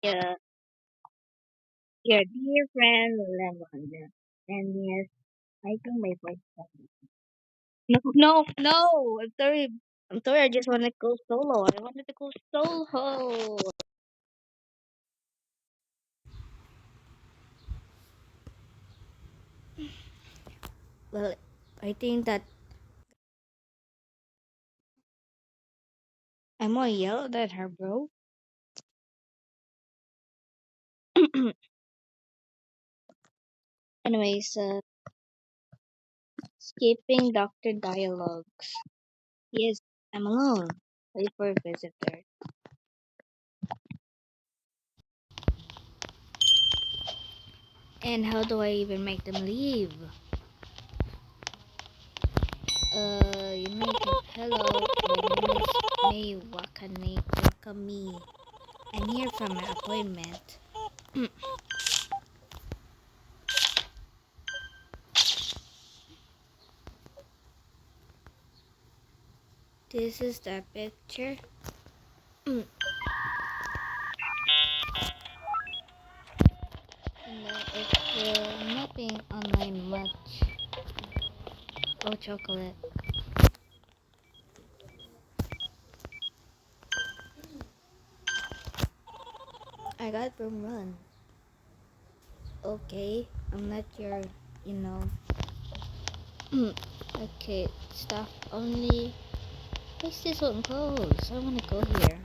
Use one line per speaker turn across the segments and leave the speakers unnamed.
Yeah, your dear friend Lemon. And yes, I think my voice. No, no, no. I'm sorry. I'm sorry. I just want to go solo. I wanted to go solo. Well, I think that I'm more yellow than her, bro. Anyways, skipping doctor dialogues. Yes, I'm alone. Wait for a visitor. And how do I even make them leave? You make it. Hello, my name is May Wakame. I'm here for my appointment. This is the picture. No, it's nothing online much. Oh, chocolate. I got room run. Okay, I'm not your, you know. Okay, stuff only. Where's this one goes? I wanna go here.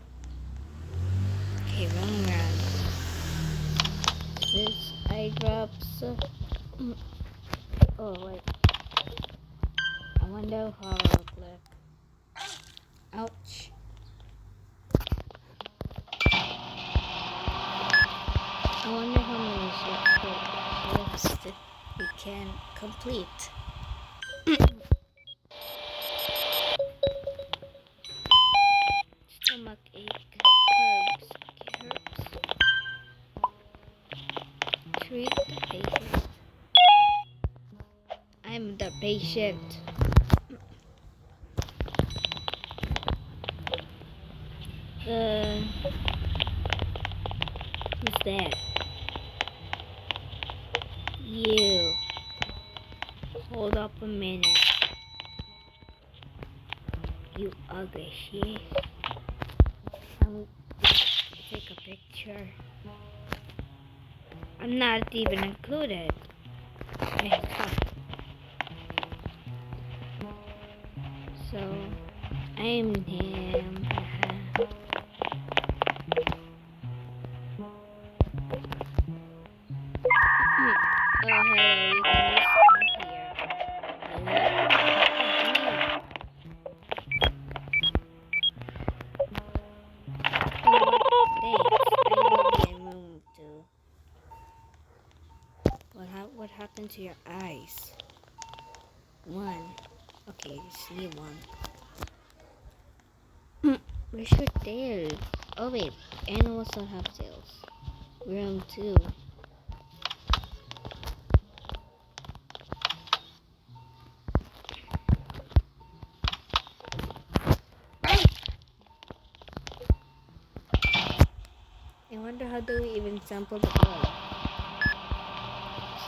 Okay, run. This eye drops. Oh wait, I wonder how I look like. Ouch. I wonder how many shifts that we can complete. Stomach ache. Herbs. Okay, herbs. Treat the patient. I'm the patient. Who's that? You. Hold up a minute. You ugly shit. I'm take a picture. I'm not even included. Man, come. So, I'm him. Oh, hello, you can just come here. Hello? Thanks. I will be in room two. What happened to your eyes? One. Okay, just need one. Where's your tail? Oh wait, animals don't have tails. Room two. I wonder how do we even sample the bug?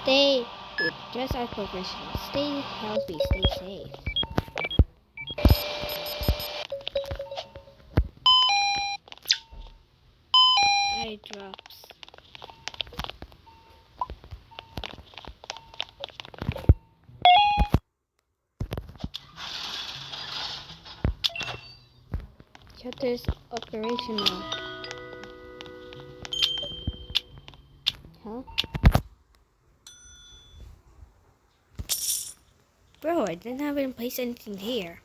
Stay. Wait, just our professional. Stay healthy. Stay safe. Eye drops. Shutters operational. Huh? Bro, I didn't have even place anything here.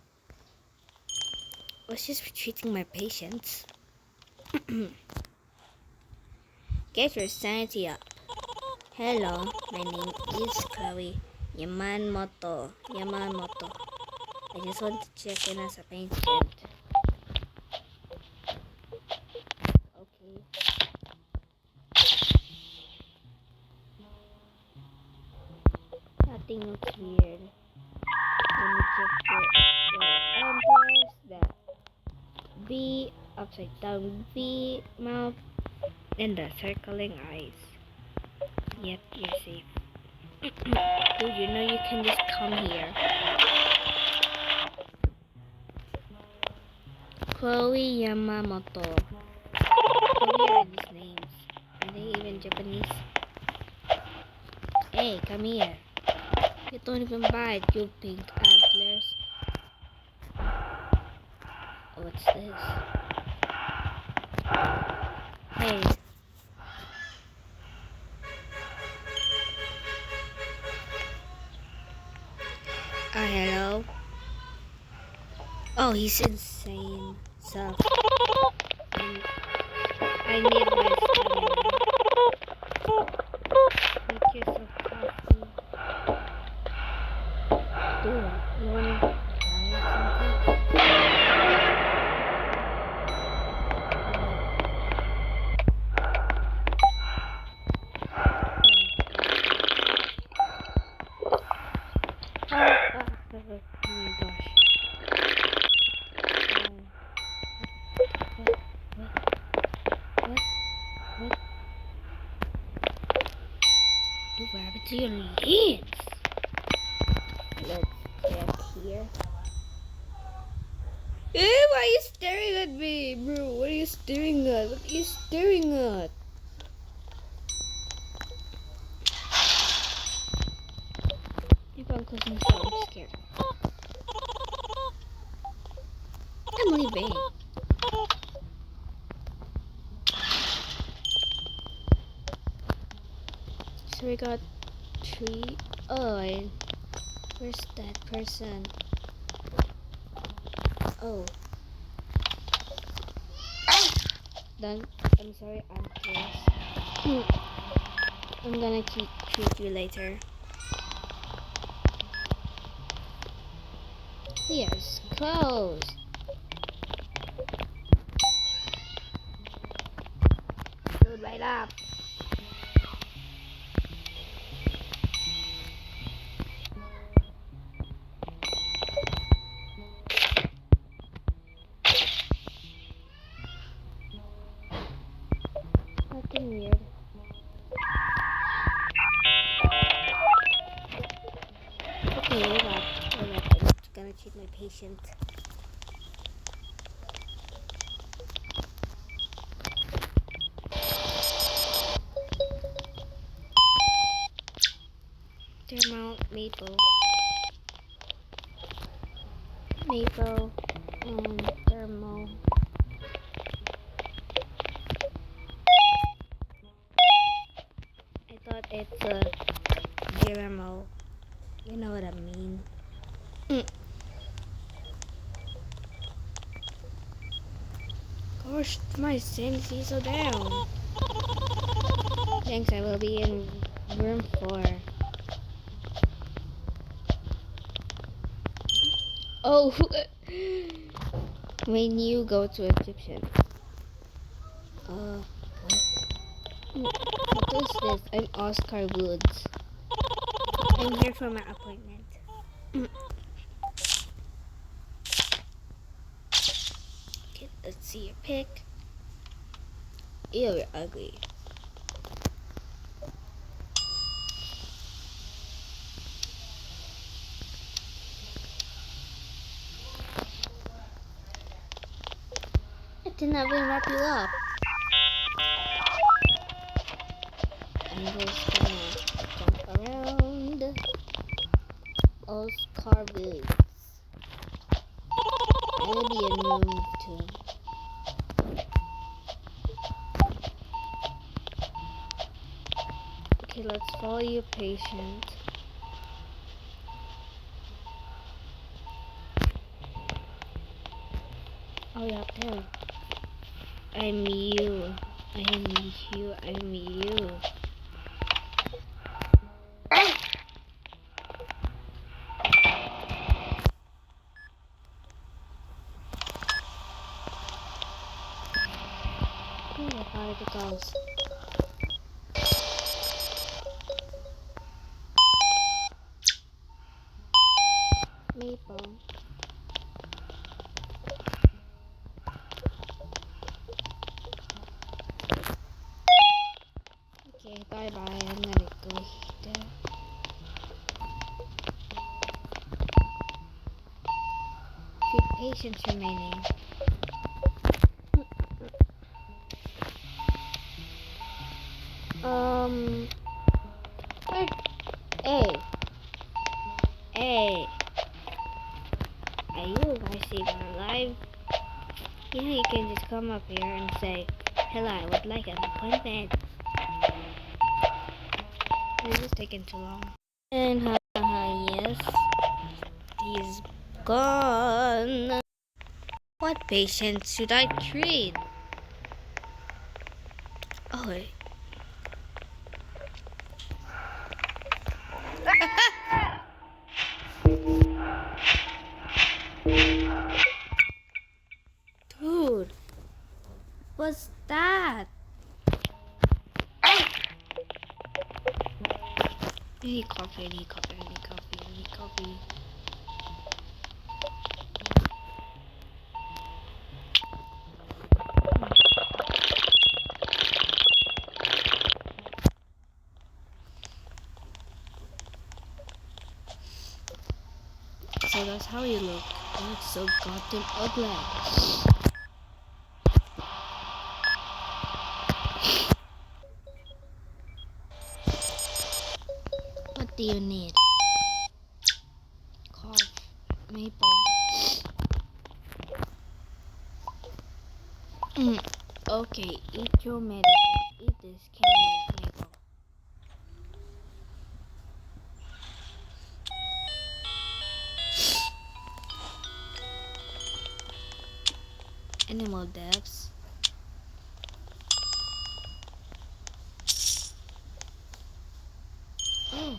I was just treating my patients. Get your sanity up. Hello, my name is Chloe Yamamoto. I just want to check in as a patient. Okay. Nothing looks weird. Let me check your antlers. The V upside down V mouth. and the circling eyes. Yep, you're safe. Dude, you know you can just come here. Chloe Yamamoto. Chloe are these names. Are they even Japanese? Hey, come here. You don't even bite, you pink antlers. Oh, what's this? Hey. Hello? Oh, he's insane. So, I need my stamina. Make yourself coffee. Dude, you wanna try something? Oh my gosh. What? Dude, what happened to your legs? Let's check here. Why are you staring at me, bro? What are you staring at? What are you staring at? Keep on closing the door. I'm scared. I'm leaving. So we got 3. Oh, where's that person? Oh. Done. I'm sorry, I'm close. I'm gonna treat you later. Here's close. Dude, right up. Nothing weird. Okay, hold up. I'm gonna treat my patient. Thermal maple. Maple. Thermal. I thought it's a caramel. You know what I mean. Gosh, my sanity is so down. Thanks, I will be in room 4. Oh, when you go to Egyptian. What is this? I'm Oscar Woods. I'm here for my appointment. Okay, let's see your pic. Ew, you're ugly. I did not even wrap you up. I'm just gonna jump around. Oscar Woods. I'm gonna be in room 2. Okay, let's follow your patient. Oh, yeah, there. I'm you. I'm you. I'm you. Oh, the particles. Maple. Bye bye. I'm gonna go there. Few patients remaining. Um. Where? Hey. Hey. Are you guys even alive? You know you can just come up here and say, "Hello, I would like an appointment." This is taking too long. And yes, he's gone. What patient should I treat? Oh, wait. Dude, what's that? I need coffee, I need coffee, I need coffee, I need coffee. So that's how you look. You look so goddamn ugly. What do you need? Cough, maple. Okay, eat your medicine. Eat this candy of maple. Animal deaths. Oh,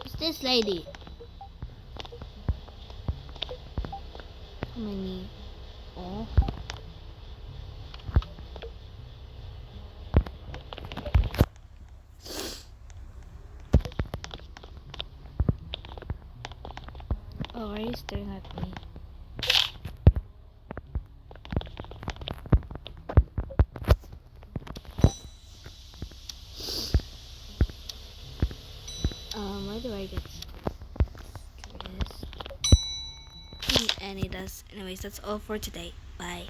who's this lady? How many? Oh, oh, are you staring at me? Why do I get stressed? And it does. Anyways, that's all for today. Bye.